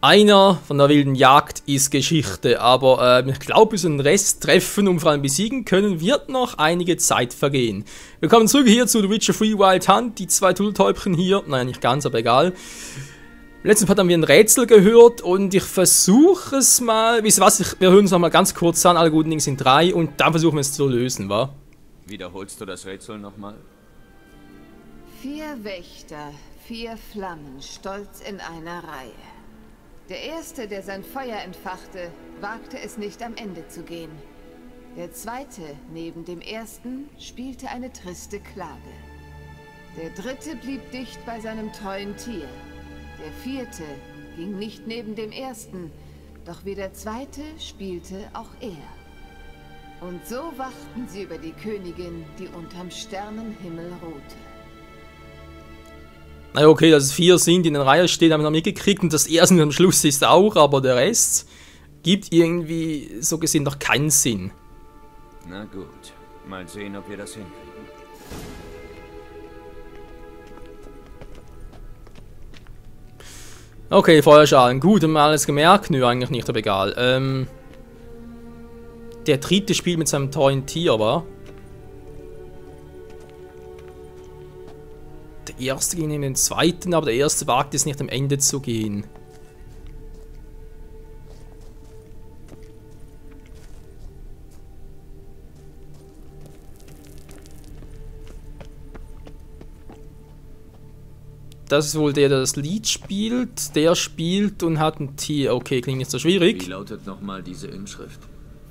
Einer von der wilden Jagd ist Geschichte, aber ich glaube, bis wir den Rest treffen und vor allem besiegen können, wird noch einige Zeit vergehen. Wir kommen zurück hier zu The Witcher 3 Wild Hunt, die zwei Turteltäubchen hier, naja, nicht ganz, aber egal. Im letzten Part haben wir ein Rätsel gehört und ich versuche es mal, wisst ihr was, wir hören uns noch mal ganz kurz an, alle guten Dinge sind 3 und dann versuchen wir es zu lösen, wa? Wiederholst du das Rätsel nochmal? 4 Wächter, 4 Flammen, stolz in einer Reihe. Der Erste, der sein Feuer entfachte, wagte es nicht am Ende zu gehen. Der Zweite, neben dem Ersten, spielte eine triste Klage. Der Dritte blieb dicht bei seinem treuen Tier. Der Vierte ging nicht neben dem Ersten, doch wie der Zweite spielte auch er. Und so wachten sie über die Königin, die unterm Sternenhimmel ruhte. Naja, okay, dass es 4 sind, die in der Reihe stehen, haben wir noch mitgekriegt und das Erste am Schluss ist auch, aber der Rest gibt irgendwie so gesehen noch keinen Sinn. Na gut, mal sehen, ob wir das hinkriegen. Okay, Feuerschaden, gut, haben wir alles gemerkt? Nö, eigentlich nicht, aber egal. Der Dritte spielt mit seinem treuen Tier, wa? Der Erste ging neben den Zweiten, aber der Erste wagt es nicht am Ende zu gehen. Das ist wohl der, der das Lied spielt. Der spielt und hat ein Tier. Okay, klingt nicht so schwierig. Wie lautet nochmal diese Inschrift?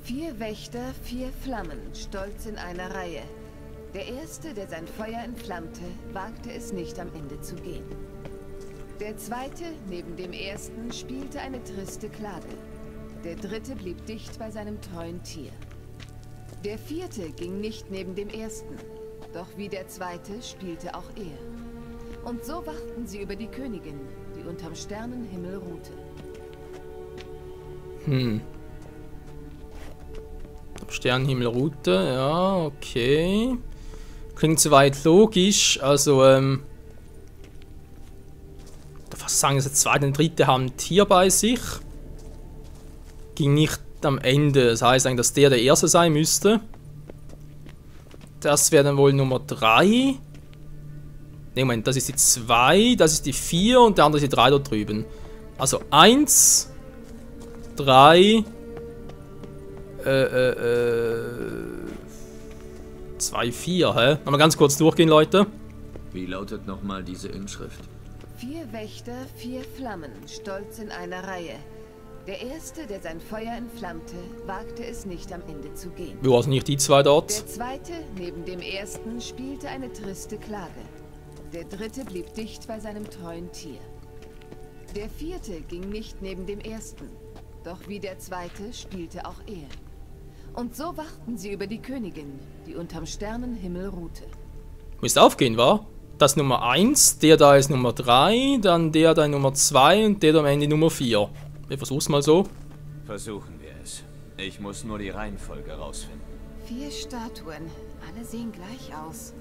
4 Wächter, 4 Flammen, stolz in einer Reihe. Der Erste, der sein Feuer entflammte, wagte es nicht am Ende zu gehen. Der Zweite, neben dem Ersten, spielte eine triste Klage. Der Dritte blieb dicht bei seinem treuen Tier. Der Vierte ging nicht neben dem Ersten, doch wie der Zweite spielte auch er. Und so wachten sie über die Königin, die unterm Sternenhimmel ruhte. Sternenhimmel ruhte, ja, okay. Klingt soweit logisch, also, ich darf fast sagen, dass der Zweite und der Dritte haben ein Tier bei sich. Ging nicht am Ende, das heißt eigentlich, dass der Erste sein müsste. Das wäre dann wohl Nummer 3. Ne, Moment, das ist die 2, das ist die 4 und der andere ist die 3 dort drüben. Also 1, 3, 2, 4, hä? Nochmal ganz kurz durchgehen, Leute. Wie lautet nochmal diese Inschrift? 4 Wächter, 4 Flammen, stolz in einer Reihe. Der Erste, der sein Feuer entflammte, wagte es nicht am Ende zu gehen. Wo sind nicht die 2 dort? Der Zweite, neben dem Ersten, spielte eine triste Klage. Der Dritte blieb dicht bei seinem treuen Tier. Der Vierte ging nicht neben dem Ersten, doch wie der Zweite spielte auch er. Und so wachten sie über die Königin, die unterm Sternenhimmel ruhte. Müsste aufgehen, wa? Das ist Nummer 1, der da ist Nummer 3, dann der da Nummer 2 und der da am Ende Nummer 4. Wir versuchen mal so. Versuchen wir es. Ich muss nur die Reihenfolge rausfinden. 4 Statuen, alle sehen gleich aus.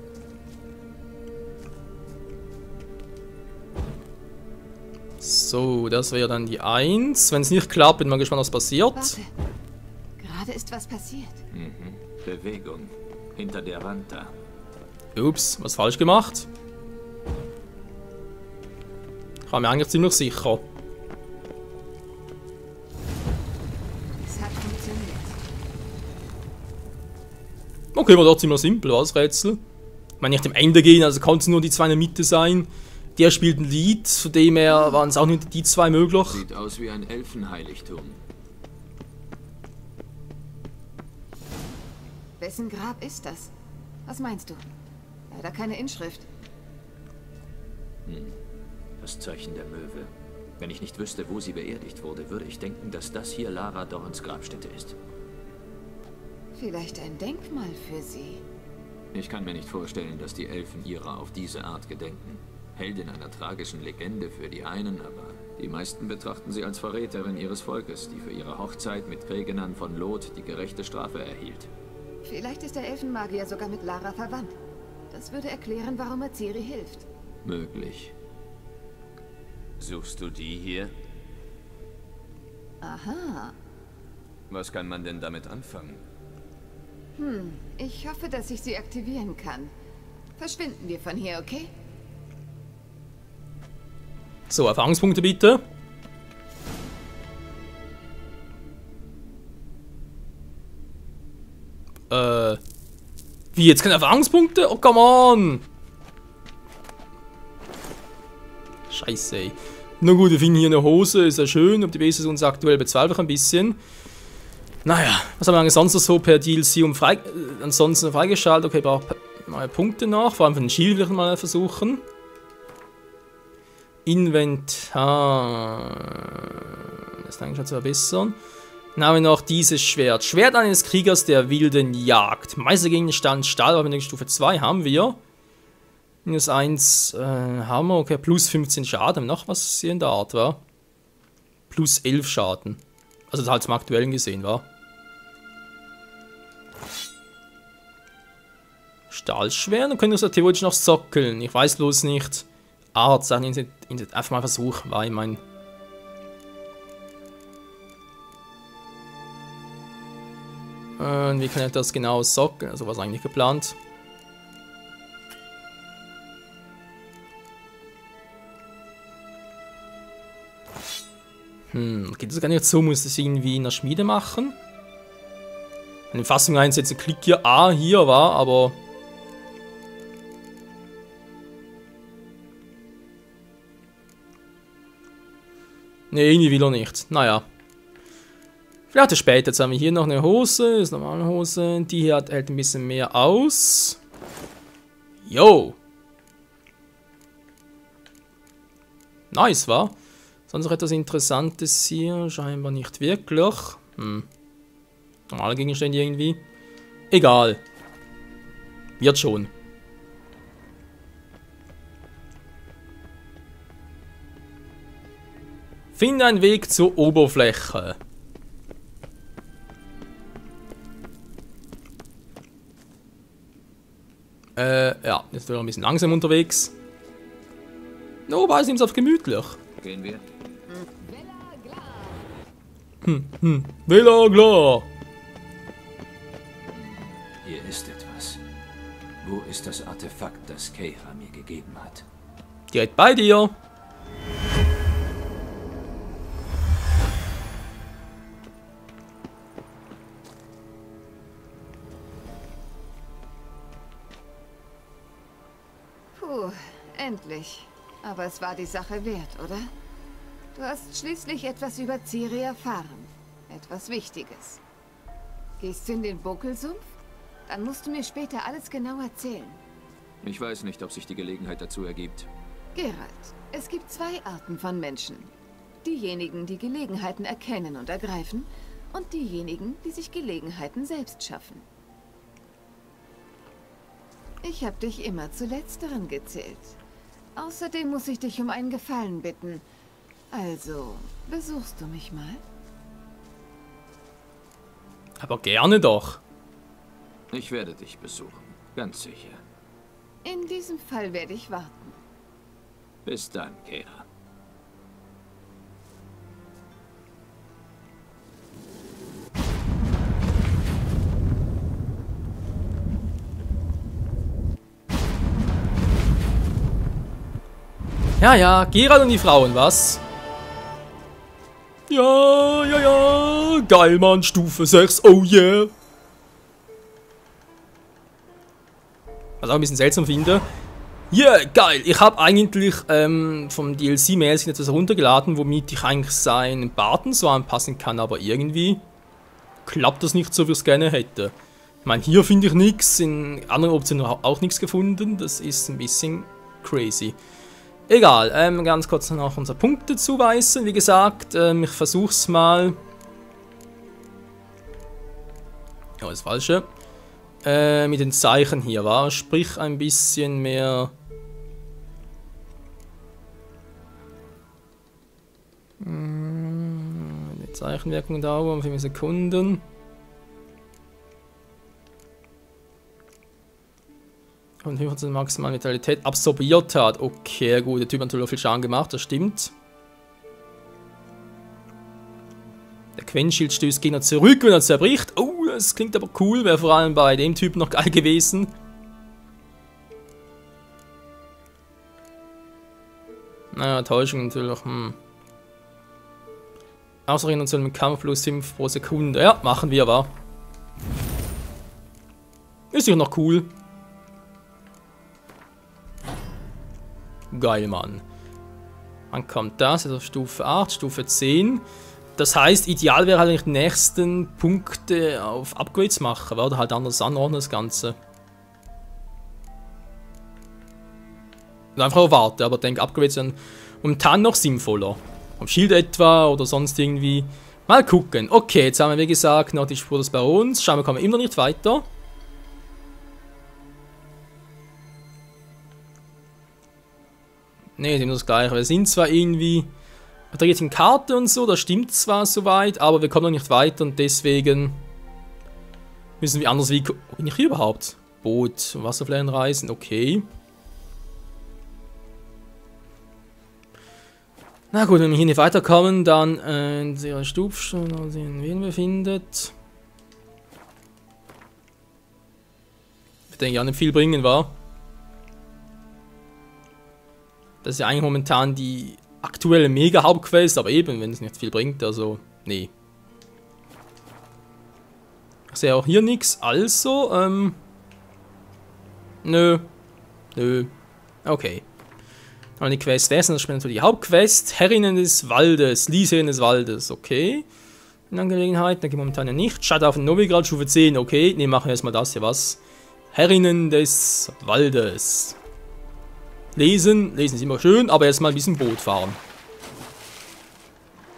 So, das wäre dann die 1. Wenn es nicht klappt, bin mal gespannt, was passiert. Warte, gerade ist was passiert. Bewegung. Hinter der Wand da. Ups, was falsch gemacht? Ich war mir eigentlich ziemlich sicher. Es hat funktioniert. Okay, war doch ziemlich simpel, war das Rätsel. Ich meine, nicht am Ende gehen, also konnten es nur die 2 in der Mitte sein. Der spielt ein Lied, von dem her waren es auch nur die 2 möglich. Sieht aus wie ein Elfenheiligtum. Wessen Grab ist das? Was meinst du? Leider keine Inschrift. Das Zeichen der Möwe. Wenn ich nicht wüsste, wo sie beerdigt wurde, würde ich denken, dass das hier Lara Dorns Grabstätte ist. Vielleicht ein Denkmal für sie. Ich kann mir nicht vorstellen, dass die Elfen ihrer auf diese Art gedenken. Heldin einer tragischen Legende für die einen, aber die meisten betrachten sie als Verräterin ihres Volkes, die für ihre Hochzeit mit Kregenern von Lot die gerechte Strafe erhielt. Vielleicht ist der Elfenmagier sogar mit Lara verwandt. Das würde erklären, warum er Ciri hilft. Möglich. Suchst du die hier? Aha. Was kann man denn damit anfangen? Ich hoffe, dass ich sie aktivieren kann. Verschwinden wir von hier, okay? So, Erfahrungspunkte bitte. Wie, jetzt keine Erfahrungspunkte? Oh, come on! Scheiße, ey. Na gut, wir finden hier eine Hose, ist ja schön. Ob die Basis uns aktuell bezweifle ich ein bisschen. Naja, was haben wir sonst noch so per DLC ansonsten freigeschaltet? Okay, braucht neue Punkte noch. Vor allem für den Shield will ich mal versuchen. Inventar. Das ist eigentlich schon zu verbessern. Dann haben wir noch dieses Schwert. Schwert eines Kriegers der wilden Jagd. Meistergegenstand Stahlwaffe Stufe 2 haben wir. Minus 1 haben wir. Okay, plus 15 Schaden. Noch was hier in der Art war. Plus 11 Schaden. Also halt zum aktuellen gesehen war. Stahlschwert. Dann können wir es ja theoretisch noch sockeln. Ich weiß bloß nicht. Art, sagen Sie einfach mal versuchen, war ich mein. Wie kann ich das genau sockeln? Also was eigentlich geplant? Geht das gar nicht so? Muss ich das irgendwie in der Schmiede machen? Eine Fassung einsetzen, Klick hier A hier war, aber. Ne, irgendwie will er nicht. Naja. Vielleicht später. Jetzt haben wir hier noch eine Hose. Das ist eine normale Hose. Die hier hält ein bisschen mehr aus. Yo! Nice, wa? Sonst noch etwas Interessantes hier? Scheinbar nicht wirklich. Normale Gegenstände irgendwie. Egal. Wird schon. Finde einen Weg zur Oberfläche. Ja, jetzt sind wir ein bisschen langsam unterwegs. No, bei uns auf gemütlich. Gehen wir? Vela klar. Hier ist etwas. Wo ist das Artefakt, das Keira mir gegeben hat? Direkt bei dir. Puh, endlich. Aber es war die Sache wert, oder? Du hast schließlich etwas über Ciri erfahren. Etwas Wichtiges. Gehst du in den Buckelsumpf? Dann musst du mir später alles genau erzählen. Ich weiß nicht, ob sich die Gelegenheit dazu ergibt. Geralt, es gibt zwei Arten von Menschen. Diejenigen, die Gelegenheiten erkennen und ergreifen, und diejenigen, die sich Gelegenheiten selbst schaffen. Ich habe dich immer zu Letzteren gezählt. Außerdem muss ich dich um einen Gefallen bitten. Also, besuchst du mich mal? Aber gerne doch. Ich werde dich besuchen, ganz sicher. In diesem Fall werde ich warten. Bis dann, Keira. Ja, ja, Geralt und die Frauen, was? Ja, ja, ja. Geil, Mann, Stufe 6, oh yeah. Was auch ein bisschen seltsam finde. Yeah, geil. Ich habe eigentlich vom DLC-mäßig etwas heruntergeladen, womit ich eigentlich seinen Barten so anpassen kann, aber irgendwie klappt das nicht so, wie ich es gerne hätte. Ich meine, hier finde ich nichts, in anderen Optionen auch nichts gefunden. Das ist ein bisschen crazy. Egal, ganz kurz noch unsere Punkte zuweisen. Wie gesagt, ich versuch's mal. Oh, das Falsche. Mit den Zeichen hier, war. Sprich ein bisschen mehr. Die Zeichenwirkung dauern 5 Sekunden. Und 15 maximal Vitalität absorbiert hat. Okay, gut, der Typ hat natürlich viel Schaden gemacht, das stimmt. Der Quenchschild stößt Gegner zurück, wenn er zerbricht. Oh, das klingt aber cool. Wäre vor allem bei dem Typ noch geil gewesen. Naja, Täuschung natürlich. Ausrechnen soll mit Kampf plus 5 pro Sekunde. Ja, machen wir, wa? Ist ja noch cool. Geil, Mann. Dann kommt das, also Stufe 8, Stufe 10. Das heißt, ideal wäre halt eigentlich die nächsten Punkte auf Upgrades machen, oder halt anders anordnen das Ganze. Und einfach warten, aber ich denke, Upgrades sind momentan noch sinnvoller. Am Schild etwa oder sonst irgendwie. Mal gucken. Okay, jetzt haben wir wie gesagt noch die Spur des Barons. Schauen wir, kommen wir immer noch nicht weiter. Ne, ist immer das gleiche. Wir sind zwar irgendwie verdreht in Karte und so, das stimmt zwar soweit, aber wir kommen noch nicht weiter und deswegen müssen wir anders wie... Bin ich hier überhaupt? Boot, Wasserflächen reisen, okay. Na gut, wenn wir hier nicht weiterkommen, dann in der Stufe, sehen, wen wir findet. Ich denke, ja nicht viel bringen war. Das ist ja eigentlich momentan die aktuelle Mega-Hauptquest, aber eben, wenn es nicht viel bringt, also, nee. Ich sehe auch hier nichts, also, nö. Okay. Und die Quest dessen, das spielt natürlich die Hauptquest. Herrinnen des Waldes, Liesherrin des Waldes, okay. In Angelegenheit, da geht momentan ja nicht. Shadow of Novigrad, Stufe 10, okay. Ne, machen wir erstmal das hier, was? Herrinnen des Waldes. Lesen ist immer schön, aber erstmal ein bisschen Boot fahren.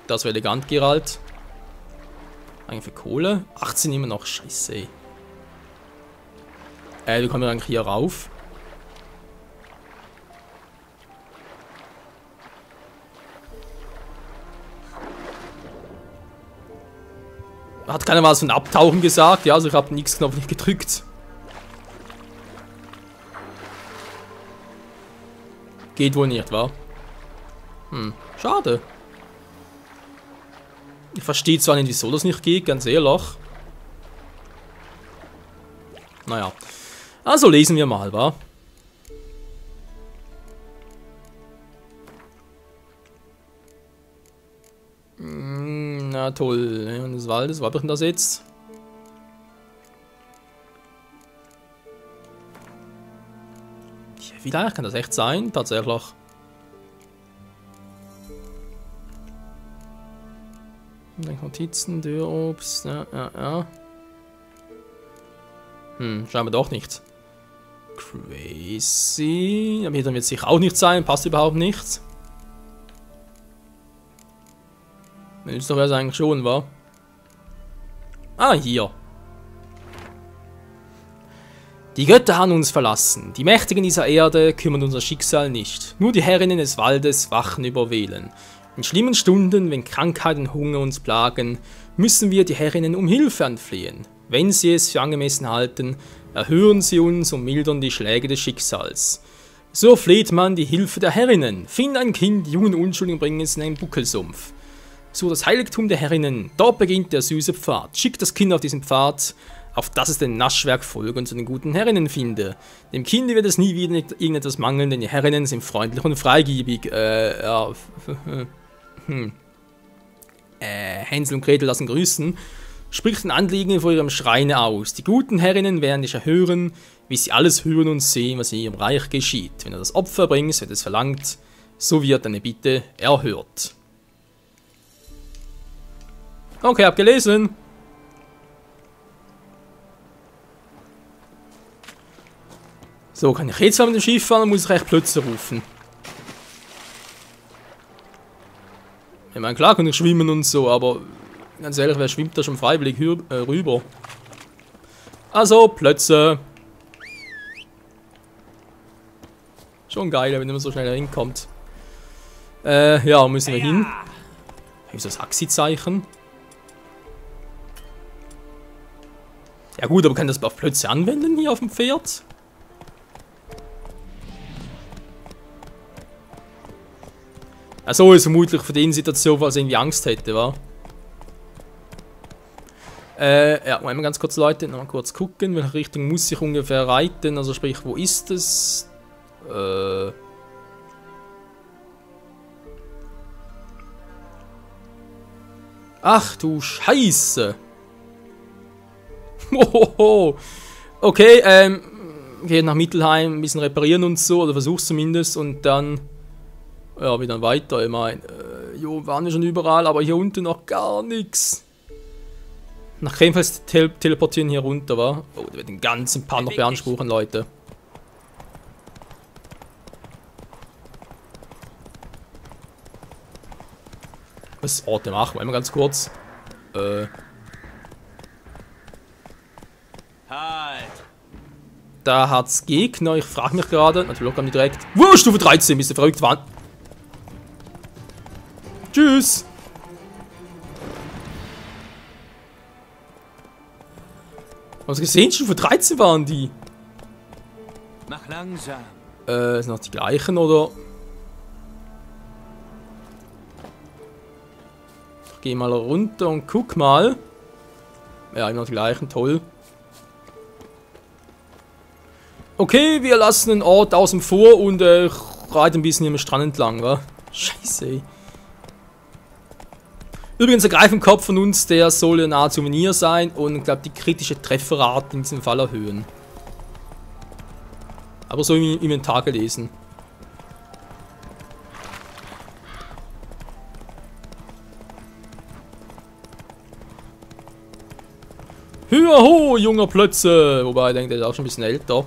Das wäre elegant, Geralt. Eigentlich für Kohle. 18 immer noch, scheiße. Wie kommen wir eigentlich hier rauf? Hat keiner was von Abtauchen gesagt? Ja, also ich habe den X-Knopf nicht gedrückt. Geht wohl nicht, wa? Schade. Ich verstehe zwar nicht, wieso das nicht geht, ganz ehrlich. Naja. Also lesen wir mal, wa? Na toll. Und des Waldes, was hab ich denn das jetzt? Wie leicht kann das echt sein? Tatsächlich. Notizen, Dürrobst, ja. Scheinbar doch nicht. Crazy. Aber hier dann wird es sicher auch nicht sein, passt überhaupt nicht. Jetzt doch wäre es eigentlich schon, wa? Ah, hier. Die Götter haben uns verlassen. Die Mächtigen dieser Erde kümmern unser Schicksal nicht. Nur die Herrinnen des Waldes wachen über Velen. In schlimmen Stunden, wenn Krankheit und Hunger uns plagen, müssen wir die Herrinnen um Hilfe anflehen. Wenn sie es für angemessen halten, erhören sie uns und mildern die Schläge des Schicksals. So fleht man die Hilfe der Herrinnen. Find ein Kind, jungen Unschuldigen bringen es in einen Buckelsumpf. So das Heiligtum der Herrinnen, dort beginnt der süße Pfad. Schickt das Kind auf diesen Pfad, auf das es den Naschwerk folge und zu den guten Herrinnen finde. Dem Kinde wird es nie wieder irgendetwas mangeln, denn die Herrinnen sind freundlich und freigebig. Hänsel und Gretel lassen grüßen. Spricht ein Anliegen vor ihrem Schreine aus. Die guten Herrinnen werden dich erhören, wie sie alles hören und sehen, was in ihrem Reich geschieht. Wenn du das Opfer bringst, wird es verlangt, so wird deine Bitte erhört. Okay, hab gelesen. So, kann ich jetzt mal mit dem Schiff fahren, dann muss ich recht plötzlich rufen. Ich meine, klar kann ich schwimmen und so, aber ganz ehrlich, wer schwimmt da schon freiwillig rüber? Also, Plötze. Schon geil, wenn man so schnell hinkommt. Ja, müssen wir hin. Habe ich so das Axi-Zeichen? Ja gut, aber kann das auf Plötze anwenden hier auf dem Pferd? Also ist vermutlich für die Situation, weil sie irgendwie Angst hätte, wa? Ja, Moment mal ganz kurz, Leute. Noch mal kurz gucken, welche Richtung muss ich ungefähr reiten. Also sprich, wo ist es? Ach du Scheiße. Hohoho. Okay, geh nach Mittelheim, ein bisschen reparieren und so, oder versuch's zumindest, und dann, ja, wieder weiter. Ich meine, jo, waren wir schon überall, aber hier unten noch gar nichts. Nach Kremfels teleportieren hier runter, wa? Oh, der wird den ganzen Part noch beanspruchen, Leute. Was? Warte, machen wir einmal ganz kurz. Halt! Da hat's Gegner, ich frage mich gerade. Natürlich kommen die direkt. Wow, Stufe 13, bist du verrückt, Mann. Tschüss. Hast du gesehen? Stufe 13 waren die. Mach langsam. Sind noch die gleichen, oder? Ich geh mal runter und guck mal. Ja, immer noch die gleichen, toll. Okay, wir lassen den Ort außen vor und reiten ein bisschen im Strand entlang, wa? Scheiße, ey. Übrigens, der Greifenkopf von uns, der soll eine Art Souvenir sein und ich glaube, die kritische Trefferrate in diesem Fall erhöhen. Aber so im Inventar gelesen. Hüa ho, junger Plötze! Wobei, ich denke, der ist auch schon ein bisschen älter.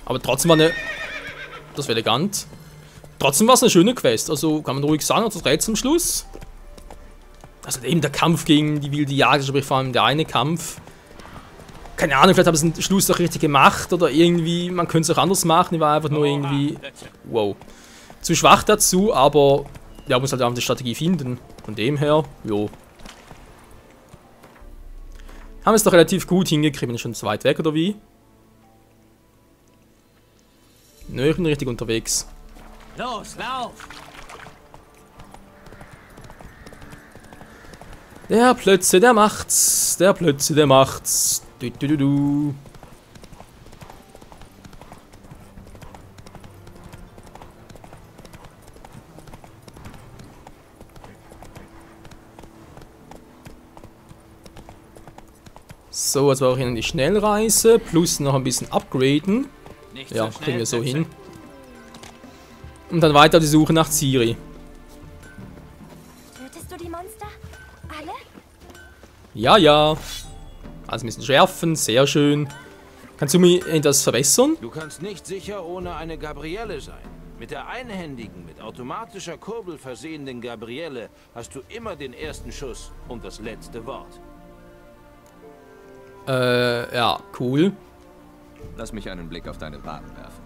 Aber trotzdem war eine... Das wäre elegant. Trotzdem war es eine schöne Quest. Also kann man ruhig sagen, das Rätsel zum Schluss. Also eben der Kampf gegen die wilde Jagd, sprich vor allem der eine Kampf. Keine Ahnung, vielleicht haben sie den Schluss doch richtig gemacht oder irgendwie, man könnte es auch anders machen. Ich war einfach nur irgendwie... Wow. Zu schwach dazu, aber... Ja, muss halt einfach die Strategie finden. Von dem her, jo. Haben es doch relativ gut hingekriegt. Bin ich schon zu weit weg, oder wie? Nö, ich bin richtig unterwegs. Los, lauf! Der Plötze, der macht's. Der Plötze, der macht's. Du, du, du, du. So, jetzt brauche ich Ihnen die Schnellreise plus noch ein bisschen upgraden. Ja, kriegen wir so hin. Und dann weiter die Suche nach Ciri. Tötest du die Monster? Alle? Ja, ja. Also ein bisschen schärfen, sehr schön. Kannst du mir etwas verbessern? Du kannst nicht sicher ohne eine Gabrielle sein. Mit der einhändigen, mit automatischer Kurbel versehenen Gabrielle hast du immer den ersten Schuss und das letzte Wort. Ja, cool. Lass mich einen Blick auf deine Wagen werfen.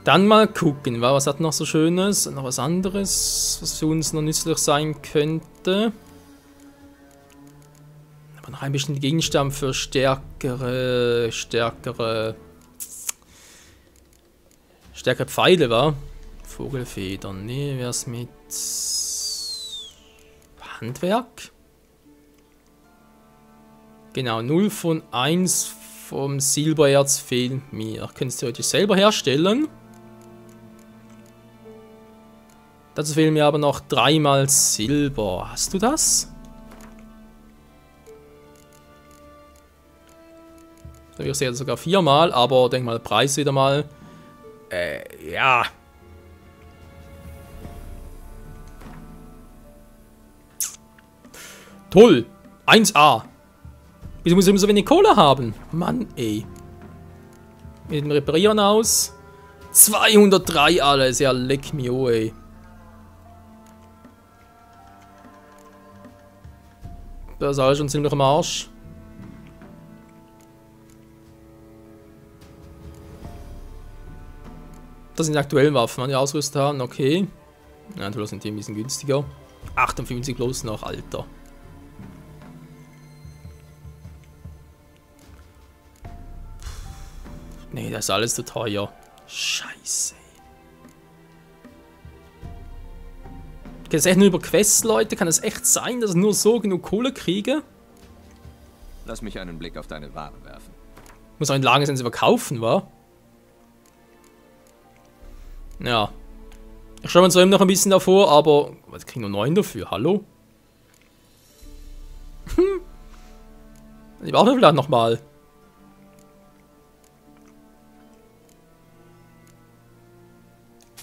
Dann mal gucken, was hat noch so Schönes? Noch was anderes, was für uns noch nützlich sein könnte. Aber noch ein bisschen Gegenstand für stärkere Pfeile, wa? Vogelfedern, nee, wär's mit Handwerk? Genau, 0 von 1 vom Silbererz fehlt mir. Ich könnte es theoretisch selber herstellen. Dazu fehlen mir aber noch 3 mal Silber. Hast du das? Ich sehe sogar 4 mal, aber denk mal, Preis wieder mal. Ja. Toll. 1A. Wieso muss ich immer so wenig Kohle haben? Mann, ey. Mit dem Reparieren aus. 203 alles. Ja, leck mich, oh, ey. Das ist alles schon ziemlich am Arsch. Das sind die aktuellen Waffen, die ausgerüstet haben. Okay. Ja, natürlich sind die ein bisschen günstiger. 58 bloß noch, Alter. Nee, das ist alles zu teuer. Scheiße. Geht es echt nur über Quests, Leute? Kann es echt sein, dass ich nur so genug Kohle kriege? Lass mich einen Blick auf deine Ware werfen. Muss auch in der Lage sein, sie verkaufen, wa? Ja. Ich schaue mir zwar eben noch ein bisschen davor, aber... Was, kriege ich nur 9 dafür? Hallo? Ich brauche vielleicht nochmal.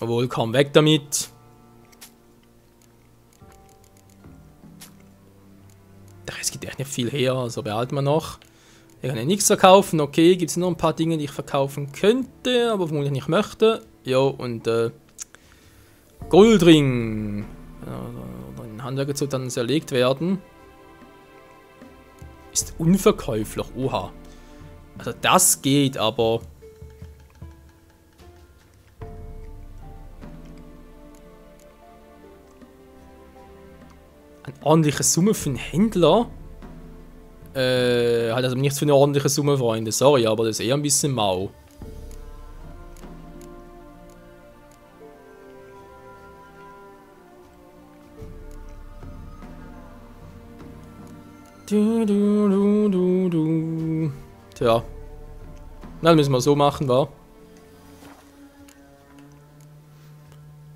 Obwohl, komm weg damit. Der Rest gibt echt nicht viel her, also behalten wir noch. Ich kann ja nichts verkaufen, okay, gibt es noch ein paar Dinge, die ich verkaufen könnte, aber vermutlich nicht möchte. Jo, und Goldring. Ja, in Handwerker zu dann zerlegt werden. Ist unverkäuflich, oha. Also das geht, aber... Eine ordentliche Summe für einen Händler? Halt also nichts für eine ordentliche Summe, Freunde. Sorry, aber das ist eher ein bisschen mau. Tja. Dann müssen wir so machen, wa?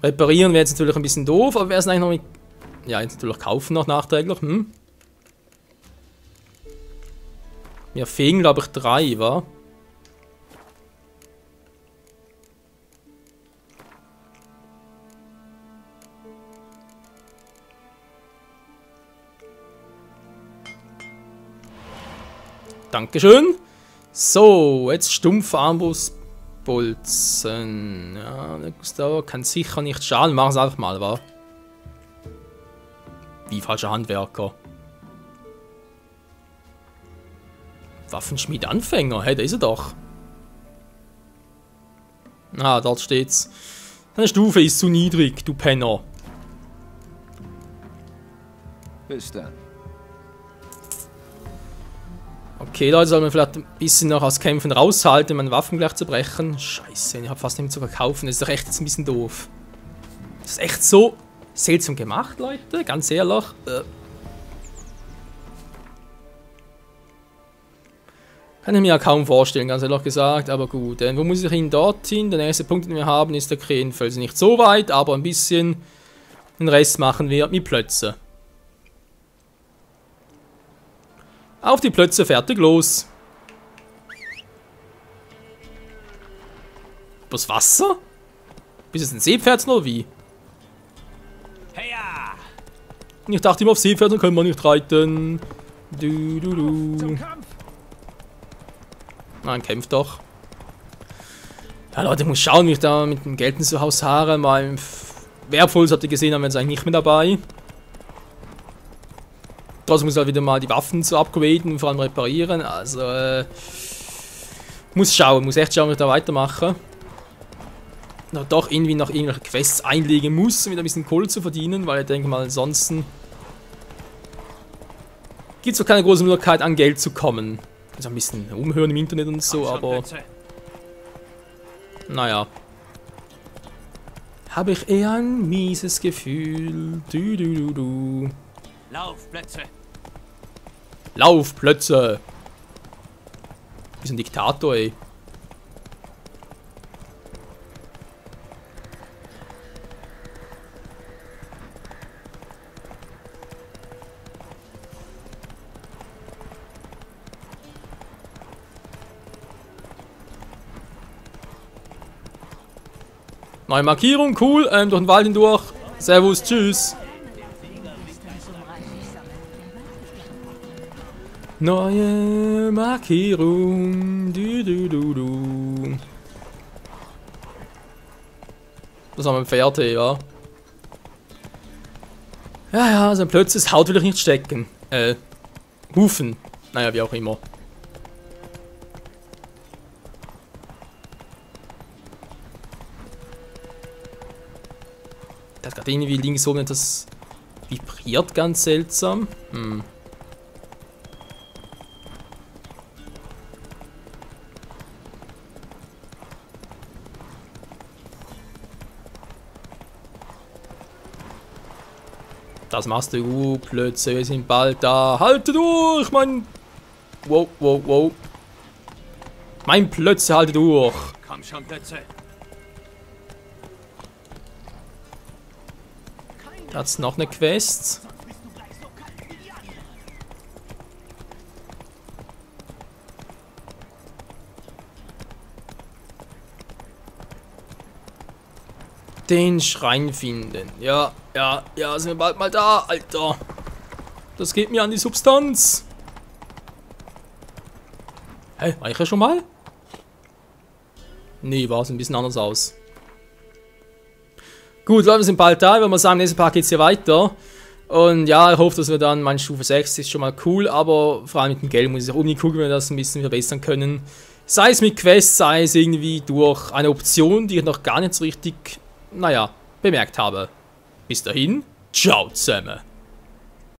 Reparieren wäre jetzt natürlich ein bisschen doof, aber wäre es eigentlich noch mit... Ja, jetzt natürlich kaufen noch nachträglich, Mir fehlen, glaube ich, 3, wa? Dankeschön. So, jetzt stumpfe Armbrustbolzen. Ja, Gustav kann sicher nicht schaden. Machen es einfach mal, wa? Wie falscher Handwerker. Waffenschmied Anfänger, hey, da ist er doch. Ah, dort steht's. Deine Stufe ist zu niedrig, du Penner. Bis dann. Okay, Leute, soll man vielleicht ein bisschen noch aus Kämpfen raushalten, meine Waffen gleich zu brechen. Scheiße, ich habe fast nicht mehr zu verkaufen. Das ist doch echt jetzt ein bisschen doof. Das ist echt so seltsam gemacht, Leute, ganz ehrlich. Kann ich mir ja kaum vorstellen, ganz ehrlich gesagt, aber gut. Wo muss ich hin? Dorthin. Der nächste Punkt, den wir haben, ist der Krähenfels. Nicht so weit, aber ein bisschen. Den Rest machen wir mit Plötze. Auf die Plötze, fertig, los. Übers Wasser? Bist du ein Seepferd oder wie? Heya! Ich dachte immer, auf Seepferden können wir nicht reiten. Nein, kämpft doch. Ja, Leute, ich muss schauen, wie ich da mit dem Geld zu Hause haare. Mein Werwolf, habt ihr gesehen, haben wir jetzt eigentlich nicht mehr dabei. Trotzdem muss ich halt wieder mal die Waffen zu upgraden und vor allem reparieren. Also, muss schauen, muss echt schauen, wie ich da weitermache. Noch doch irgendwie noch irgendwelche Quests einlegen muss, um wieder ein bisschen Kohle zu verdienen, weil ich denke mal, ansonsten gibt es doch keine große Möglichkeit, an Geld zu kommen. Also ein bisschen umhören im Internet und so, aber naja. Habe ich eher ein mieses Gefühl. Laufplätze. Laufplätze. Bisschen Diktator, ey. Neue Markierung, cool. Durch den Wald hindurch. Servus, tschüss. Neue Markierung. Das haben wir im Pferd, ja. Ja, also plötzlich Haut will ich nicht stecken. Hufen. Naja, wie auch immer. Das hat gerade irgendwie links oben etwas vibriert, ganz seltsam. Das machst du gut, Plötze, wir sind bald da. Halte durch, mein... Wow, wow, wow. Mein Plötze, halte durch. Komm schon, Plötze. Da hat's noch eine Quest. Den Schrein finden. Ja, ja, ja, sind wir bald mal da, Alter. Das geht mir an die Substanz. Hä, war ich ja schon mal? Nee, war es ein bisschen anders aus. Gut, Leute, wir sind bald da. Ich würde mal sagen, im nächsten Part geht es hier weiter. Und ja, ich hoffe, dass wir dann, meine Stufe 6 ist schon mal cool, aber vor allem mit dem Geld muss ich auch irgendwie gucken, wenn wir das ein bisschen verbessern können. Sei es mit Quests, sei es irgendwie durch eine Option, die ich noch gar nicht so richtig, naja, bemerkt habe. Bis dahin, ciao zusammen.